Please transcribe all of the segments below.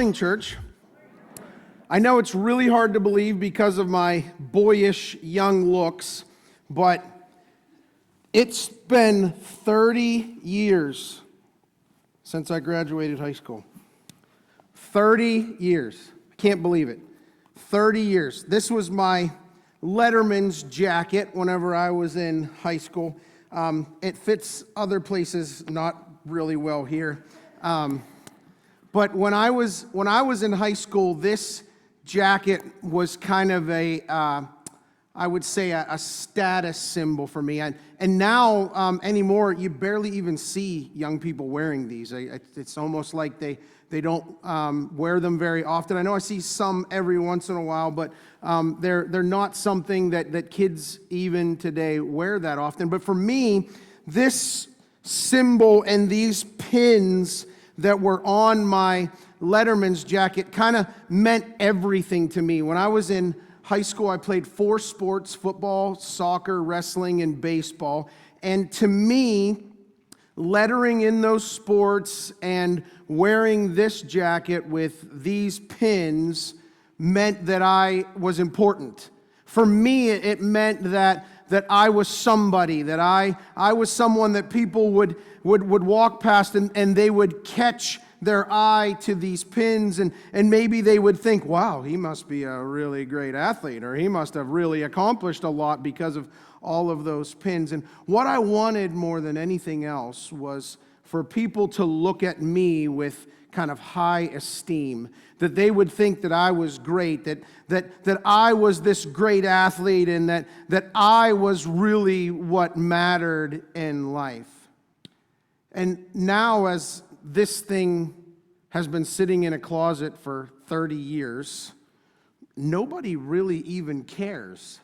Morning, church. I know it's really hard to believe because of my boyish young looks, but it's been 30 years since I graduated high school. 30 years. I can't believe it. 30 years. This was my letterman's jacket whenever I was in high school. It fits other places not really well here. But when I was in high school, this jacket was kind of I would say a status symbol for me. And now anymore, you barely even see young people wearing these. It's almost like they don't wear them very often. I know I see some every once in a while, but they're not something that kids even today wear that often. But for me, this symbol and these pins that were on my letterman's jacket kind of meant everything to me. When I was in high school, I played 4 sports: football, soccer, wrestling, and baseball. And to me, lettering in those sports and wearing this jacket with these pins meant that I was important. For me, it meant that I was somebody, that I was someone that people would walk past and they would catch their eye to these pins and maybe they would think, wow, he must be a really great athlete, or he must have really accomplished a lot because of all of those pins. And what I wanted more than anything else was for people to look at me with kind of high esteem, that they would think that I was great, that I was this great athlete, and that I was really what mattered in life. And now, as this thing has been sitting in a closet for 30 years, nobody really even cares.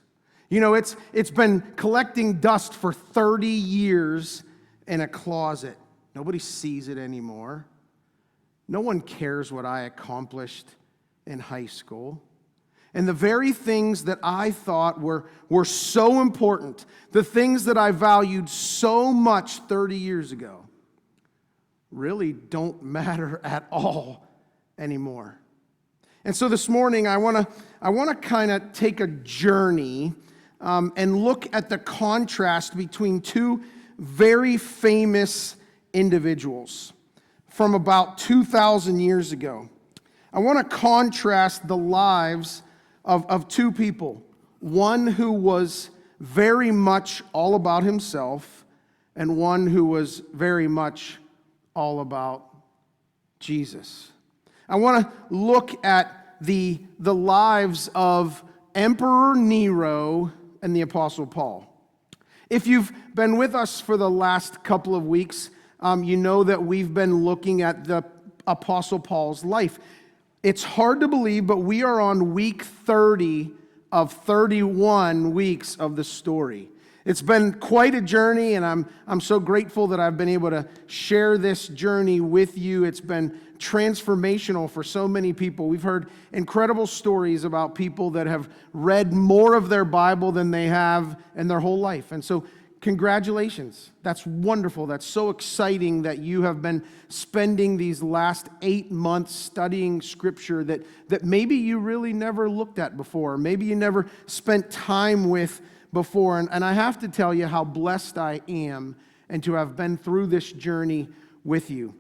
You know, it's been collecting dust for 30 years in a closet. Nobody sees it anymore. No one cares what I accomplished in high school. And the very things that I thought were so important, the things that I valued so much 30 years ago, really don't matter at all anymore. And so this morning, I want to kind of take a journey and look at the contrast between 2 very famous individuals from about 2,000 years ago. I want to contrast the lives of 2 people. One who was very much all about himself, and one who was very much all about Jesus. I want to look at the lives of Emperor Nero and the Apostle Paul. If you've been with us for the last couple of weeks, you know that we've been looking at the Apostle Paul's life. It's hard to believe, but we are on week 30 of 31 weeks of the story. It's been quite a journey, and I'm so grateful that I've been able to share this journey with you. It's been transformational for so many people. We've heard incredible stories about people that have read more of their Bible than they have in their whole life. And so congratulations. That's wonderful. That's so exciting that you have been spending these last 8 months studying Scripture that maybe you really never looked at before. Maybe you never spent time with before. And I have to tell you how blessed I am and to have been through this journey with you.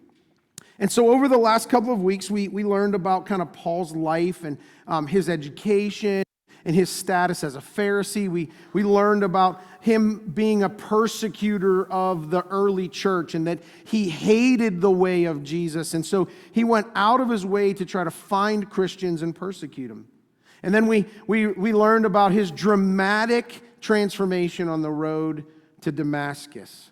And so over the last couple of weeks, we learned about kind of Paul's life and his education and his status as a Pharisee. We learned about him being a persecutor of the early church and that he hated the way of Jesus. And so he went out of his way to try to find Christians and persecute them. And then we learned about his dramatic transformation on the road to Damascus.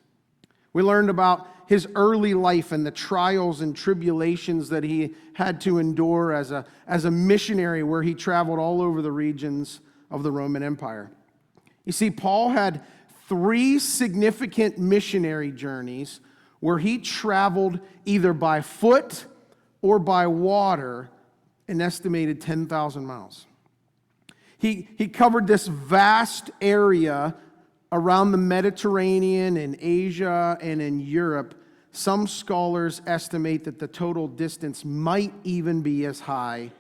We learned about his early life and the trials and tribulations that he had to endure as a missionary, where he traveled all over the regions of the Roman Empire. You see, Paul had 3 significant missionary journeys where he traveled either by foot or by water an estimated 10,000 miles. He covered this vast area around the Mediterranean, in Asia, and in Europe, some scholars estimate that the total distance might even be as high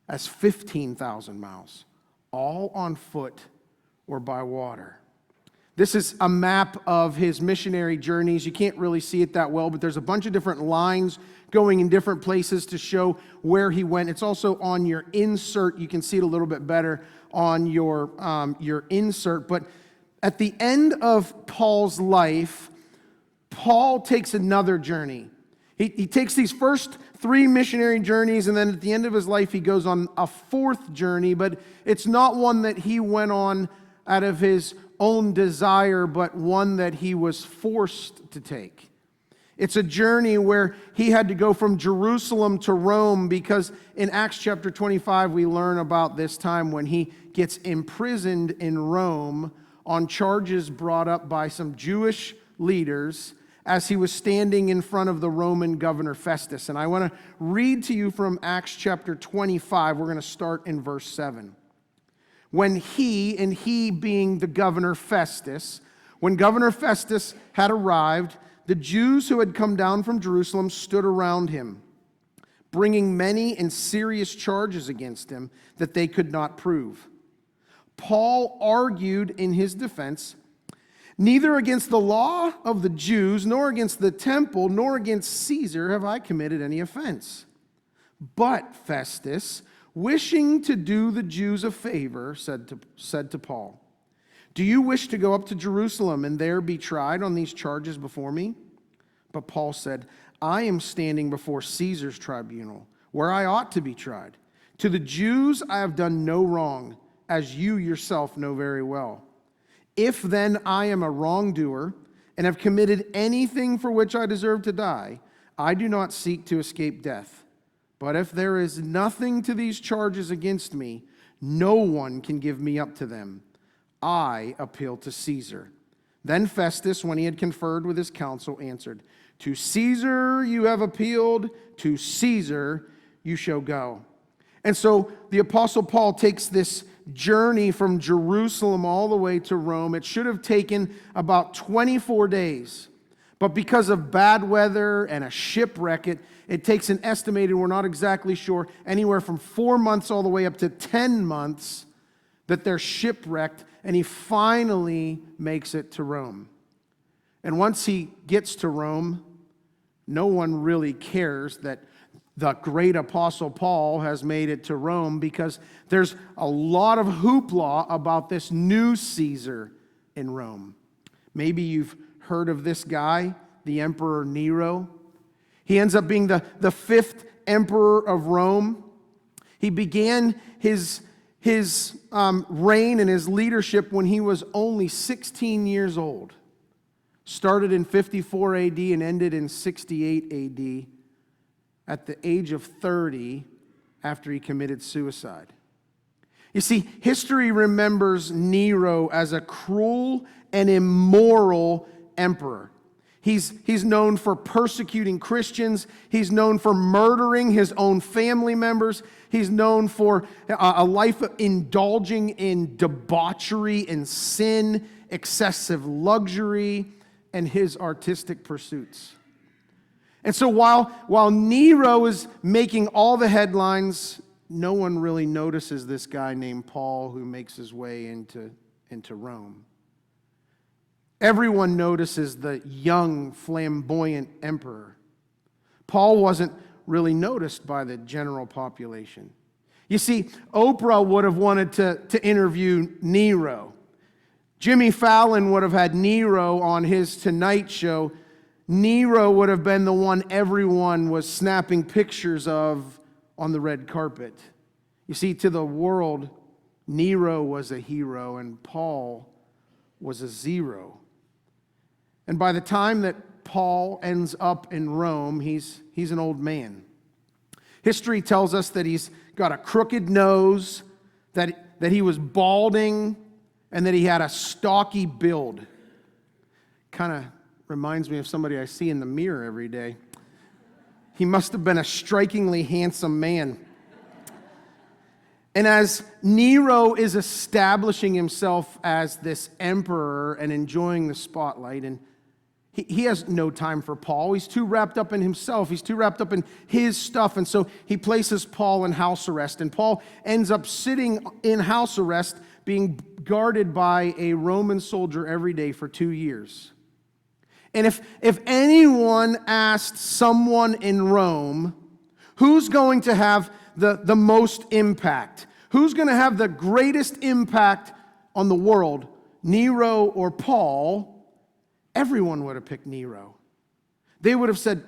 as 15,000 miles, all on foot or by water. This is a map of his missionary journeys. You can't really see it that well, but there's a bunch of different lines going in different places to show where he went. It's also on your insert. You can see it a little bit better on your insert. But at the end of Paul's life, Paul takes another journey. He takes these first 3 missionary journeys, and then at the end of his life, he goes on a 4th journey, but it's not one that he went on out of his own desire, but one that he was forced to take. It's a journey where he had to go from Jerusalem to Rome, because in Acts chapter 25, we learn about this time when he gets imprisoned in Rome on charges brought up by some Jewish leaders as he was standing in front of the Roman governor Festus. And I want to read to you from Acts chapter 25. We're going to start in verse 7. When he, and he being the governor Festus, when Governor Festus had arrived, the Jews who had come down from Jerusalem stood around him, bringing many and serious charges against him that they could not prove. Paul argued in his defense, "Neither against the law of the Jews, nor against the temple, nor against Caesar have I committed any offense. But Festus, wishing to do the Jews a favor, said to Paul, 'Do you wish to go up to Jerusalem and there be tried on these charges before me?' But Paul said, 'I am standing before Caesar's tribunal, where I ought to be tried. To the Jews I have done no wrong, as you yourself know very well. If then I am a wrongdoer and have committed anything for which I deserve to die, I do not seek to escape death. But if there is nothing to these charges against me, no one can give me up to them. I appeal to Caesar.' Then Festus, when he had conferred with his council, answered, 'To Caesar you have appealed, to Caesar you shall go.'" And so the Apostle Paul takes this journey from Jerusalem all the way to Rome. It should have taken about 24 days. But because of bad weather and a shipwreck, it takes an estimated, we're not exactly sure, anywhere from 4 months all the way up to 10 months that they're shipwrecked, and he finally makes it to Rome. And once he gets to Rome, no one really cares that the great Apostle Paul has made it to Rome, because there's a lot of hoopla about this new Caesar in Rome. Maybe you've heard of this guy, the Emperor Nero. He ends up being the 5th emperor of Rome. He began his reign and his leadership when he was only 16 years old. Started in 54 AD and ended in 68 AD at the age of 30 after he committed suicide. You see, history remembers Nero as a cruel and immoral emperor. He's known for persecuting Christians. He's known for murdering his own family members. He's known for a life of indulging in debauchery and sin, excessive luxury, and his artistic pursuits. And so while Nero is making all the headlines, no one really notices this guy named Paul who makes his way into Rome. Everyone notices the young, flamboyant emperor. Paul wasn't really noticed by the general population. You see, Oprah would have wanted to interview Nero. Jimmy Fallon would have had Nero on his Tonight Show. Nero would have been the one everyone was snapping pictures of on the red carpet. You see, to the world, Nero was a hero and Paul was a zero. And by the time that Paul ends up in Rome, he's an old man. History tells us that he's got a crooked nose, that he was balding, and that he had a stocky build. Kind of reminds me of somebody I see in the mirror every day. He must have been a strikingly handsome man. And as Nero is establishing himself as this emperor and enjoying the spotlight, and He has no time for Paul. He's too wrapped up in himself. He's too wrapped up in his stuff. And so he places Paul in house arrest. And Paul ends up sitting in house arrest, being guarded by a Roman soldier every day for 2 years. And if anyone asked someone in Rome, who's going to have the most impact? Who's going to have the greatest impact on the world, Nero or Paul? Everyone would have picked Nero. They would have said,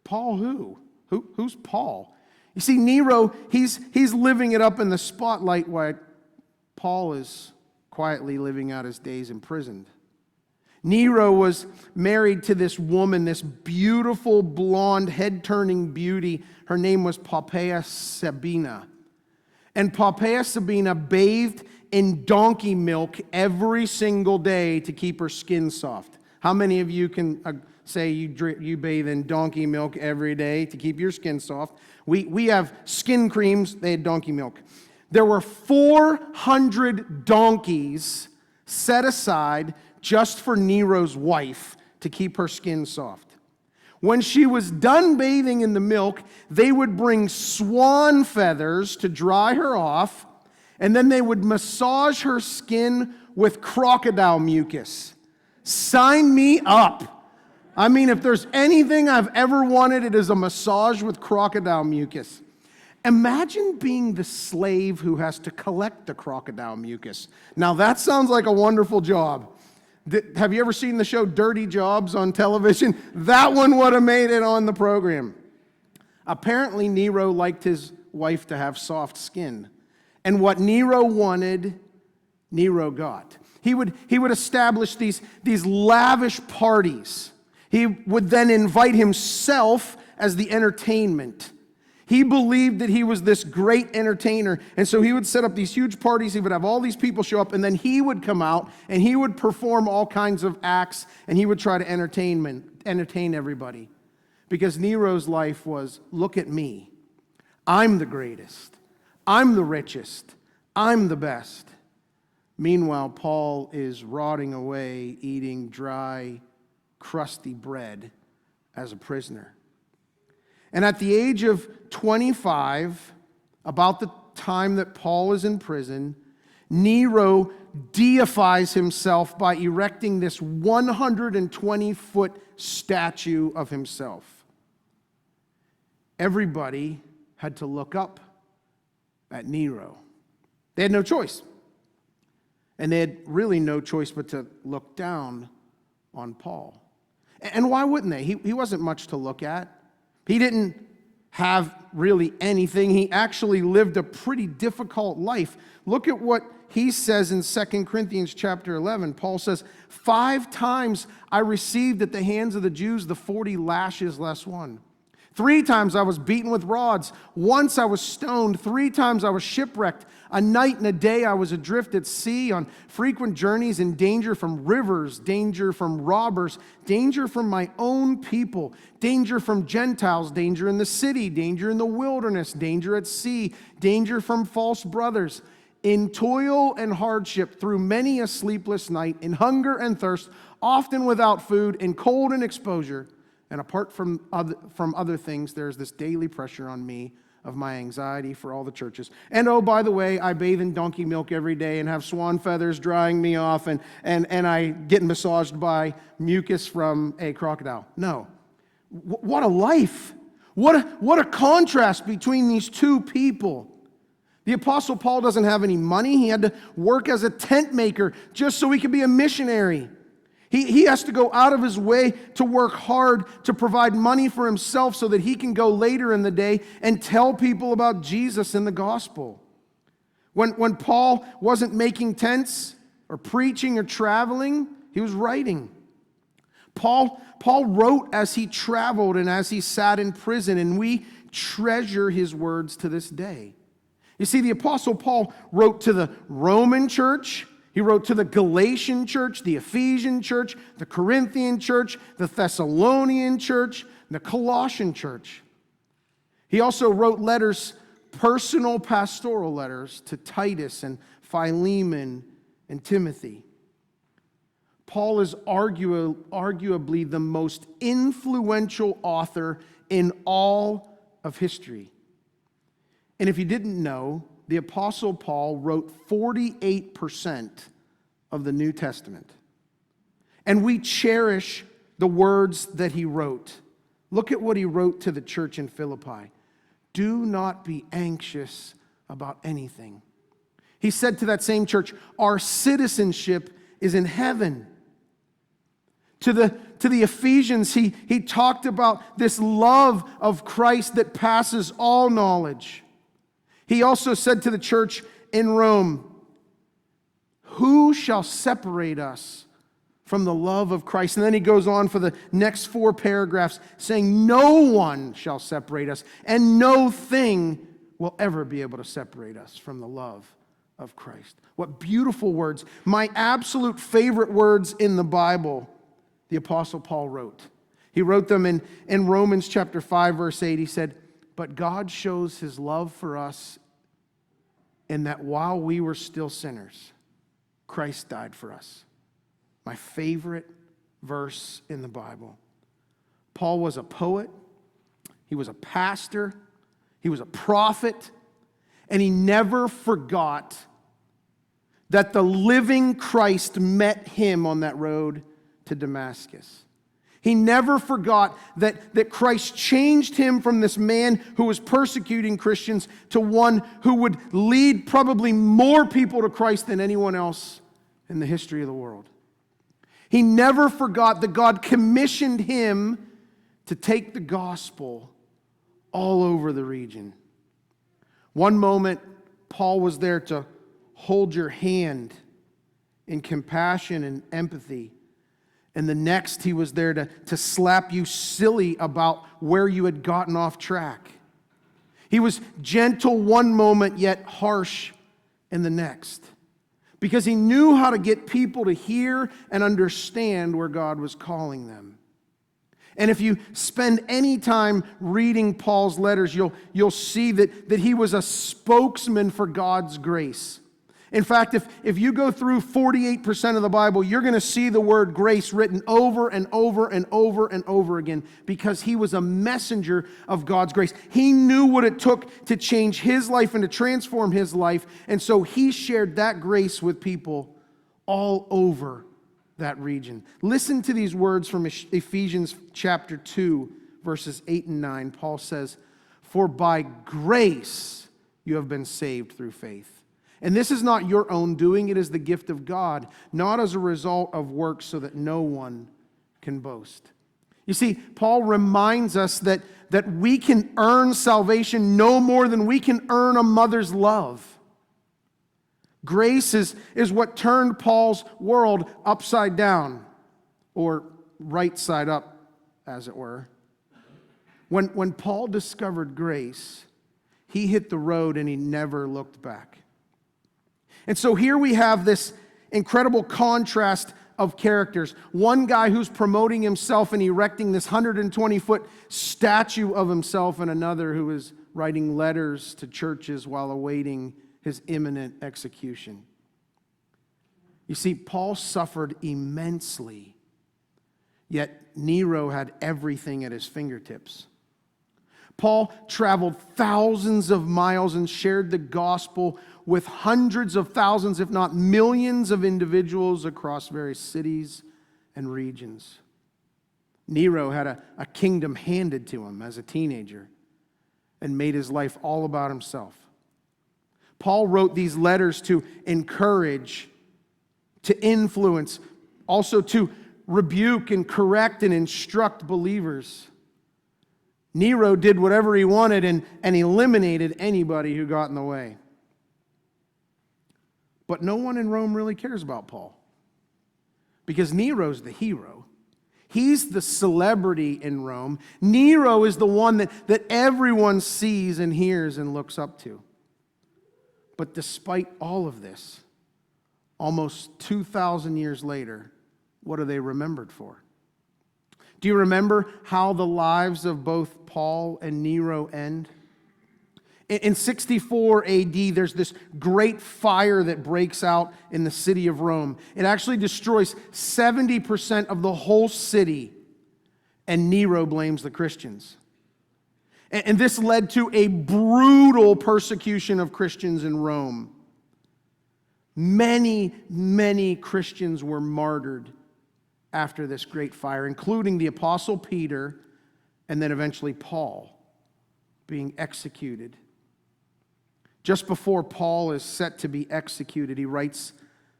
Paul who? Who's Paul? You see, Nero, he's living it up in the spotlight while Paul is quietly living out his days imprisoned. Nero was married to this woman, this beautiful, blonde, head-turning beauty. Her name was Poppaea Sabina. And Poppaea Sabina bathed in donkey milk every single day to keep her skin soft. How many of you can say you bathe in donkey milk every day to keep your skin soft? We have skin creams. They had donkey milk. There were 400 donkeys set aside just for Nero's wife to keep her skin soft. When she was done bathing in the milk, they would bring swan feathers to dry her off, and then they would massage her skin with crocodile mucus. Sign me up. I mean, if there's anything I've ever wanted, it is a massage with crocodile mucus. Imagine being the slave who has to collect the crocodile mucus. Now, that sounds like a wonderful job. Have you ever seen the show Dirty Jobs on television? That one would have made it on the program. Apparently, Nero liked his wife to have soft skin. And what Nero wanted, Nero got. He would establish these lavish parties. He would then invite himself as the entertainment. He believed that he was this great entertainer, and so he would set up these huge parties. He would have all these people show up, and then he would come out, and he would perform all kinds of acts, and he would try to entertain everybody. Because Nero's life was, look at me. I'm the greatest. I'm the richest. I'm the best. Meanwhile, Paul is rotting away, eating dry, crusty bread as a prisoner. And at the age of 25, about the time that Paul is in prison, Nero deifies himself by erecting this 120-foot statue of himself. Everybody had to look up at Nero. They had no choice. And they had really no choice but to look down on Paul. And why wouldn't they? He wasn't much to look at. He didn't have really anything. He actually lived a pretty difficult life. Look at what he says in 2 Corinthians chapter 11. Paul says, 5 times I received at the hands of the Jews the 40 lashes less one. 3 times I was beaten with rods. Once I was stoned. 3 times I was shipwrecked. A night and a day I was adrift at sea on frequent journeys in danger from rivers, danger from robbers, danger from my own people, danger from Gentiles, danger in the city, danger in the wilderness, danger at sea, danger from false brothers. In toil and hardship, through many a sleepless night, in hunger and thirst, often without food, in cold and exposure. And apart from other things, there's this daily pressure on me of my anxiety for all the churches. And oh, by the way, I bathe in donkey milk every day and have swan feathers drying me off, and I get massaged by mucus from a crocodile. No. What a life. What a contrast between these two people. The Apostle Paul doesn't have any money. He had to work as a tent maker just so he could be a missionary. He has to go out of his way to work hard to provide money for himself so that he can go later in the day and tell people about Jesus and the gospel. When Paul wasn't making tents or preaching or traveling, he was writing. Paul wrote as he traveled and as he sat in prison, and we treasure his words to this day. You see, the Apostle Paul wrote to the Roman church. He wrote to the Galatian church, the Ephesian church, the Corinthian church, the Thessalonian church, the Colossian church. He also wrote letters, personal pastoral letters, to Titus and Philemon and Timothy. Paul is arguably the most influential author in all of history. And if you didn't know, the Apostle Paul wrote 48% of the New Testament. And we cherish the words that he wrote. Look at what he wrote to the church in Philippi. Do not be anxious about anything. He said to that same church, our citizenship is in heaven. To the Ephesians, he talked about this love of Christ that passes all knowledge. He also said to the church in Rome, who shall separate us from the love of Christ? And then he goes on for the next 4 paragraphs saying, no one shall separate us, and no thing will ever be able to separate us from the love of Christ. What beautiful words. My absolute favorite words in the Bible, the Apostle Paul wrote. He wrote them in Romans chapter 5, verse 8. He said, but God shows his love for us in that while we were still sinners, Christ died for us. My favorite verse in the Bible. Paul was a poet. He was a pastor. He was a prophet. And he never forgot that the living Christ met him on that road to Damascus. He never forgot that Christ changed him from this man who was persecuting Christians to one who would lead probably more people to Christ than anyone else in the history of the world. He never forgot that God commissioned him to take the gospel all over the region. One moment, Paul was there to hold your hand in compassion and empathy. And the next, he was there to slap you silly about where you had gotten off track. He was gentle one moment, yet harsh in the next. Because he knew how to get people to hear and understand where God was calling them. And if you spend any time reading Paul's letters, you'll see that he was a spokesman for God's grace. In fact, if you go through 48% of the Bible, you're going to see the word grace written over and over and over and over again because he was a messenger of God's grace. He knew what it took to change his life and to transform his life, and so he shared that grace with people all over that region. Listen to these words from Ephesians chapter 2, verses 8 and 9. Paul says, "For by grace you have been saved through faith. And this is not your own doing, it is the gift of God, not as a result of works, so that no one can boast." You see, Paul reminds us that we can earn salvation no more than we can earn a mother's love. Grace is what turned Paul's world upside down, or right side up, as it were. When Paul discovered grace, he hit the road and he never looked back. And so here we have this incredible contrast of characters. One guy who's promoting himself and erecting this 120-foot statue of himself, and another who is writing letters to churches while awaiting his imminent execution. You see, Paul suffered immensely, yet Nero had everything at his fingertips. Paul traveled thousands of miles and shared the gospel with hundreds of thousands, if not millions of individuals across various cities and regions. Nero had a kingdom handed to him as a teenager and made his life all about himself. Paul wrote these letters to encourage, to influence, also to rebuke and correct and instruct believers. Nero did whatever he wanted and eliminated anybody who got in the way. But no one in Rome really cares about Paul, because Nero's the hero. He's the celebrity in Rome. Nero is the one that everyone sees and hears and looks up to. But despite all of this, almost 2,000 years later, what are they remembered for? Do you remember how the lives of both Paul and Nero end? In 64 AD, there's this great fire that breaks out in the city of Rome. It actually destroys 70% of the whole city, and Nero blames the Christians. And this led to a brutal persecution of Christians in Rome. Many, many Christians were martyred after this great fire, including the Apostle Peter and then eventually Paul being executed. Just before Paul is set to be executed, he writes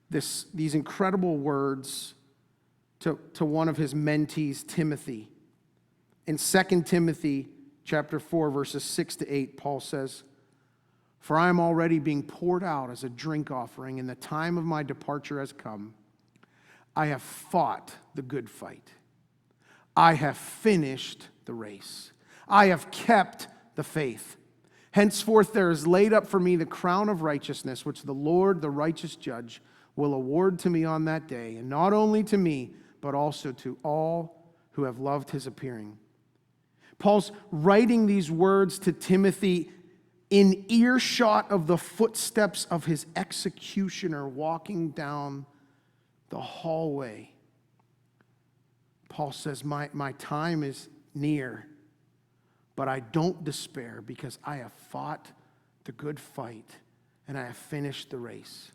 these incredible words to one of his mentees, Timothy. In 2 Timothy chapter 4, verses 6 to 8, Paul says, "For I am already being poured out as a drink offering, and the time of my departure has come. I have fought the good fight. I have finished the race. I have kept the faith. Henceforth there is laid up for me the crown of righteousness, which the Lord, the righteous judge, will award to me on that day, and not only to me, but also to all who have loved his appearing." Paul's writing these words to Timothy in earshot of the footsteps of his executioner walking down the hallway. Paul says, my time is near, but I don't despair because I have fought the good fight and I have finished the race.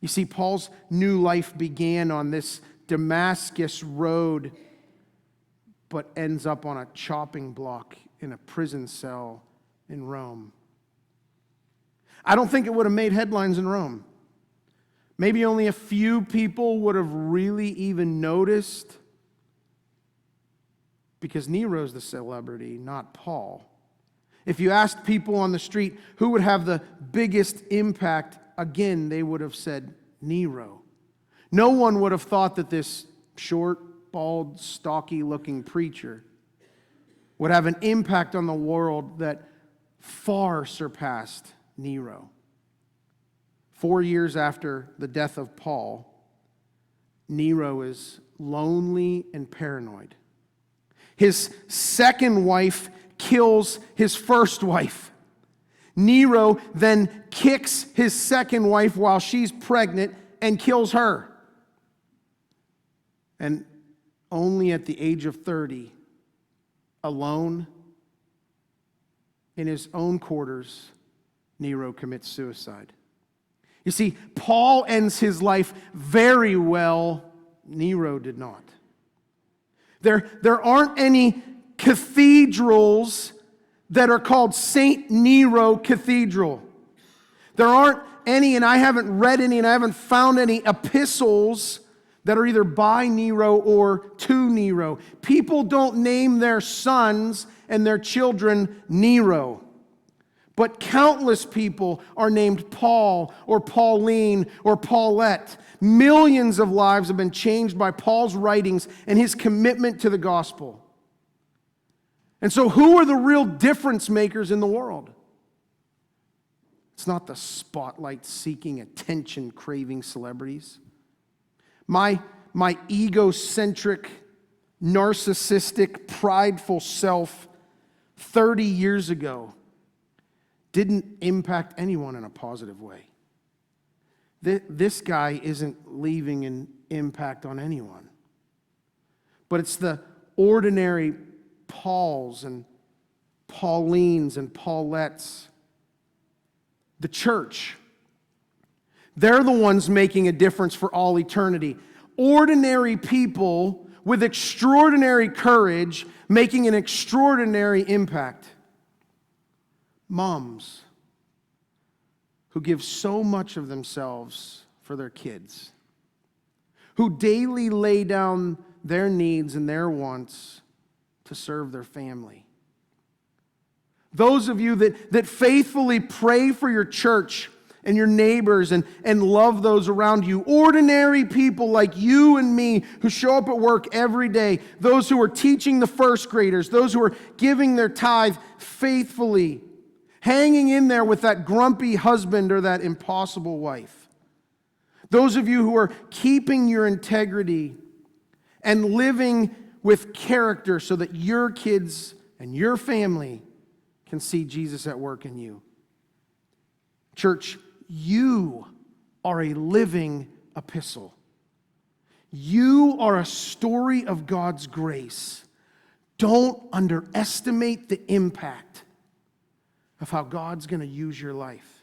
You see, Paul's new life began on this Damascus road, but ends up on a chopping block in a prison cell in Rome. I don't think it would have made headlines in Rome. Maybe only a few people would have really even noticed, because Nero's the celebrity, not Paul. If you asked people on the street who would have the biggest impact, again, they would have said Nero. No one would have thought that this short, bald, stocky-looking preacher would have an impact on the world that far surpassed Nero. 4 years after the death of Paul, Nero is lonely and paranoid. His second wife kills his first wife. Nero then kicks his second wife while she's pregnant and kills her. And only at the age of 30, alone in his own quarters, Nero commits suicide. You see, Paul ends his life very well. Nero did not. There aren't any cathedrals that are called St. Nero Cathedral. There aren't any, and I haven't read any, and I haven't found any epistles that are either by Nero or to Nero. People don't name their sons and their children Nero. But countless people are named Paul or Pauline or Paulette. Millions of lives have been changed by Paul's writings and his commitment to the gospel. And so who are the real difference makers in the world? It's not the spotlight-seeking, attention-craving celebrities. My egocentric, narcissistic, prideful self 30 years ago didn't impact anyone in a positive way. This guy isn't leaving an impact on anyone. But it's the ordinary Pauls and Paulines and Paulettes, the church. They're the ones making a difference for all eternity. Ordinary people with extraordinary courage making an extraordinary impact. Moms who give so much of themselves for their kids, who daily lay down their needs and their wants to serve their family. Those of you that faithfully pray for your church and your neighbors and love those around you. Ordinary people like you and me who show up at work every day. Those who are teaching the first graders. Those who are giving their tithe faithfully. Hanging in there with that grumpy husband or that impossible wife. Those of you who are keeping your integrity and living with character so that your kids and your family can see Jesus at work in you. Church, you are a living epistle. You are a story of God's grace. Don't underestimate the impact of how God's going to use your life.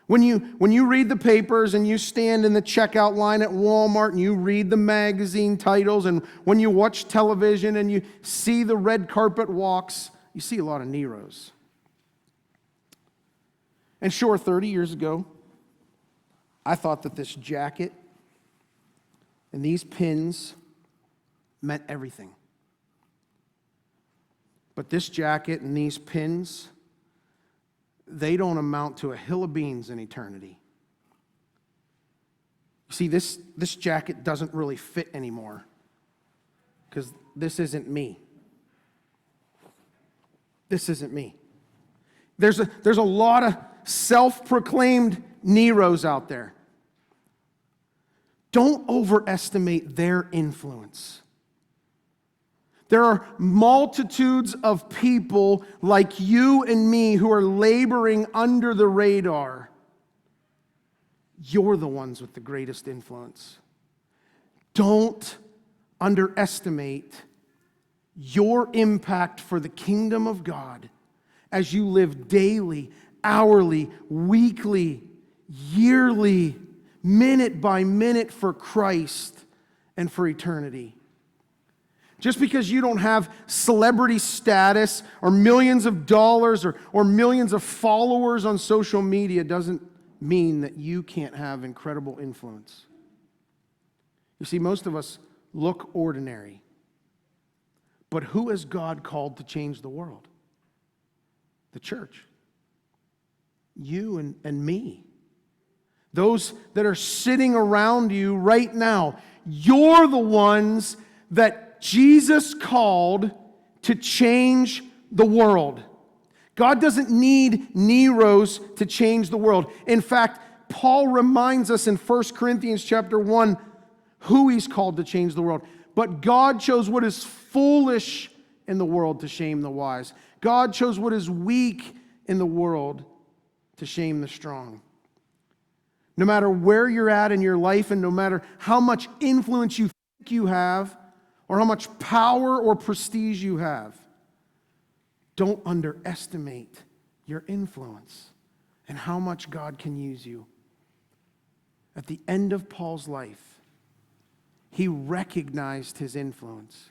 When you read the papers and you stand in the checkout line at Walmart and you read the magazine titles, and when you watch television and you see the red carpet walks, you see a lot of Neros. And sure, 30 years ago, I thought that this jacket and these pins meant everything. But this jacket and these pins, they don't amount to a hill of beans in eternity. You see, this jacket doesn't really fit anymore because this isn't me. This isn't me. There's a lot of self-proclaimed Neros out there. Don't overestimate their influence. There are multitudes of people like you and me who are laboring under the radar. You're the ones with the greatest influence. Don't underestimate your impact for the kingdom of God as you live daily, hourly, weekly, yearly, minute by minute for Christ and for eternity. Just because you don't have celebrity status or millions of dollars or millions of followers on social media doesn't mean that you can't have incredible influence. You see, most of us look ordinary. But who has God called to change the world? The church. You and me. Those that are sitting around you right now. You're the ones that Jesus called to change the world. God doesn't need Neros to change the world. In fact, Paul reminds us in 1 Corinthians chapter 1 who he's called to change the world. But God chose what is foolish in the world to shame the wise. God chose what is weak in the world to shame the strong. No matter where you're at in your life and no matter how much influence you think you have, or how much power or prestige you have, don't underestimate your influence and how much God can use you. At the end of Paul's life, he recognized his influence.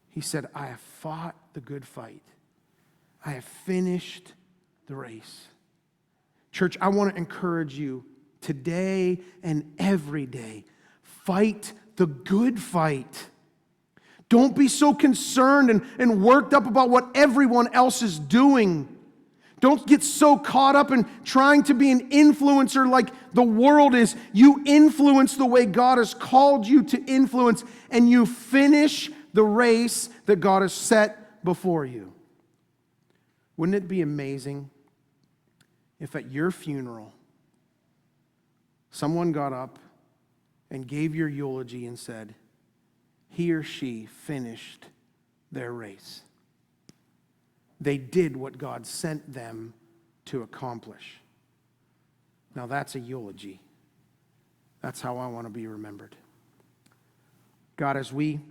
He said, I have fought the good fight. I have finished the race. Church, I want to encourage you today and every day, fight the good fight. Don't be so concerned and worked up about what everyone else is doing. Don't get so caught up in trying to be an influencer like the world is. You influence the way God has called you to influence, and you finish the race that God has set before you. Wouldn't it be amazing if at your funeral, someone got up and gave your eulogy and said, he or she finished their race. They did what God sent them to accomplish. Now that's a eulogy. That's how I want to be remembered. God, as we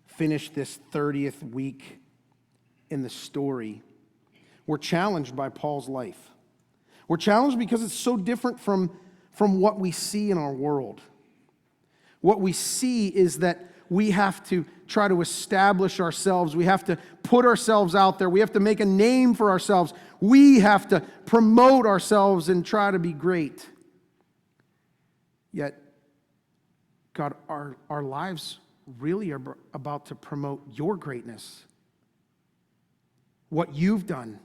finish this 30th week in the story, we're challenged by Paul's life. We're challenged because it's so different from what we see in our world. What we see is that we have to try to establish ourselves. We have to put ourselves out there. We have to make a name for ourselves. We have to promote ourselves and try to be great. Yet, God, our lives really are about to promote your greatness. What you've done.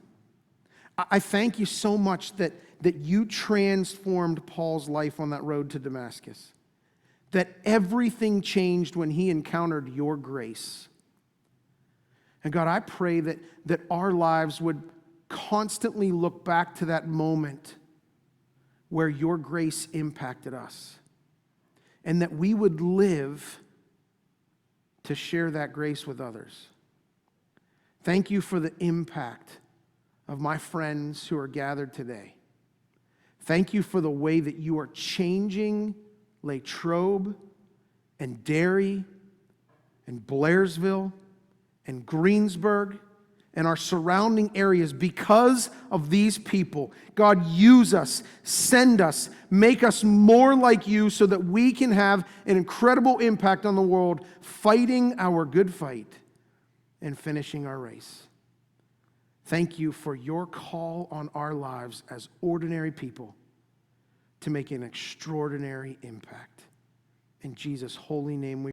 I thank you so much that you transformed Paul's life on that road to Damascus. That everything changed when he encountered your grace. And God, I pray that our lives would constantly look back to that moment where your grace impacted us. And that we would live to share that grace with others. Thank you for the impact of my friends who are gathered today. Thank you for the way that you are changing Latrobe and Derry and Blairsville and Greensburg and our surrounding areas because of these people. God, use us, send us, make us more like you so that we can have an incredible impact on the world, fighting our good fight and finishing our race. Thank you for your call on our lives as ordinary people to make an extraordinary impact. In Jesus' holy name we